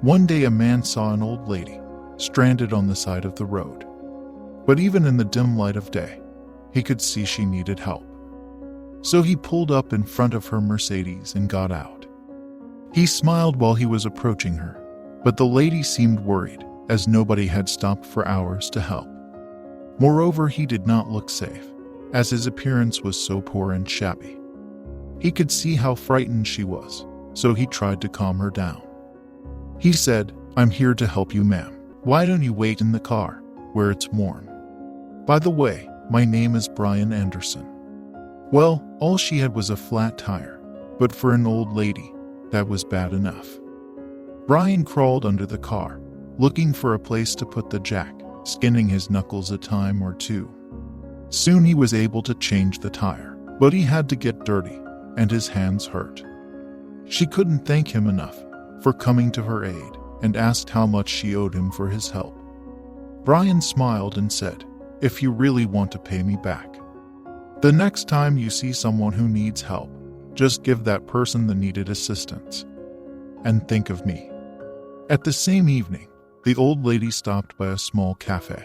One day a man saw an old lady stranded on the side of the road. But even in the dim light of day, he could see she needed help. So he pulled up in front of her Mercedes and got out. He smiled while he was approaching her, but the lady seemed worried, as nobody had stopped for hours to help. Moreover, he did not look safe, as his appearance was so poor and shabby. He could see how frightened she was, so he tried to calm her down. He said, "I'm here to help you, ma'am. Why don't you wait in the car, where it's warm? By the way, my name is Brian Anderson." Well, all she had was a flat tire, but for an old lady, that was bad enough. Brian crawled under the car, looking for a place to put the jack, skinning his knuckles a time or two. Soon he was able to change the tire, but he had to get dirty, and his hands hurt. She couldn't thank him enough for coming to her aid and asked how much she owed him for his help. Brian smiled and said, "If you really want to pay me back, the next time you see someone who needs help, just give that person the needed assistance. And think of me." At the same evening, the old lady stopped by a small cafe.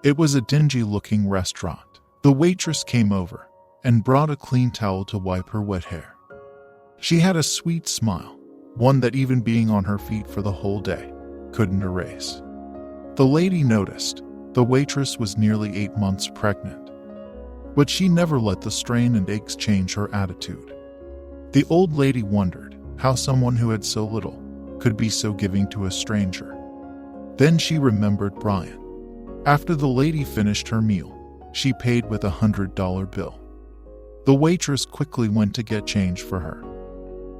It was a dingy-looking restaurant. The waitress came over and brought a clean towel to wipe her wet hair. She had a sweet smile, one that even being on her feet for the whole day couldn't erase. The lady noticed the waitress was nearly 8 months pregnant, but she never let the strain and aches change her attitude. The old lady wondered how someone who had so little could be so giving to a stranger. Then she remembered Brian. After the lady finished her meal, she paid with a $100 bill. The waitress quickly went to get change for her.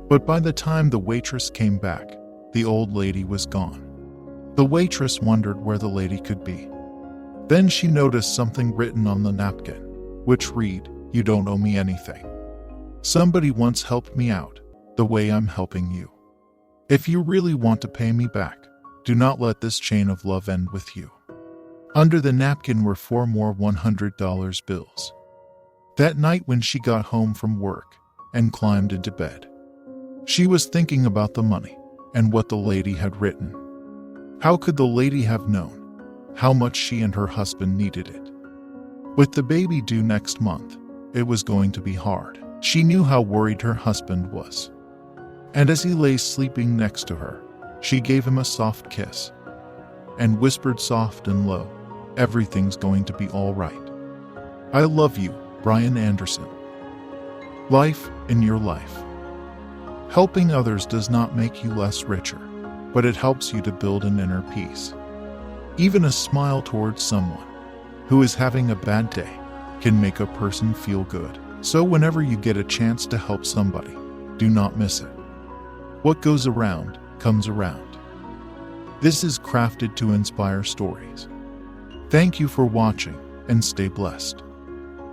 But by the time the waitress came back, the old lady was gone. The waitress wondered where the lady could be. Then she noticed something written on the napkin, which read, "You don't owe me anything. Somebody once helped me out the way I'm helping you. If you really want to pay me back, do not let this chain of love end with you." Under the napkin were 4 more $100 bills. That night when she got home from work and climbed into bed, she was thinking about the money and what the lady had written. How could the lady have known how much she and her husband needed it? With the baby due next month, it was going to be hard. She knew how worried her husband was. And as he lay sleeping next to her, she gave him a soft kiss and whispered soft and low, "Everything's going to be all right. I love you, Brian Anderson." Life in your life. Helping others does not make you less richer, but it helps you to build an inner peace. Even a smile towards someone who is having a bad day can make a person feel good. So whenever you get a chance to help somebody, do not miss it. What goes around comes around. This is crafted to inspire stories. Thank you for watching and stay blessed.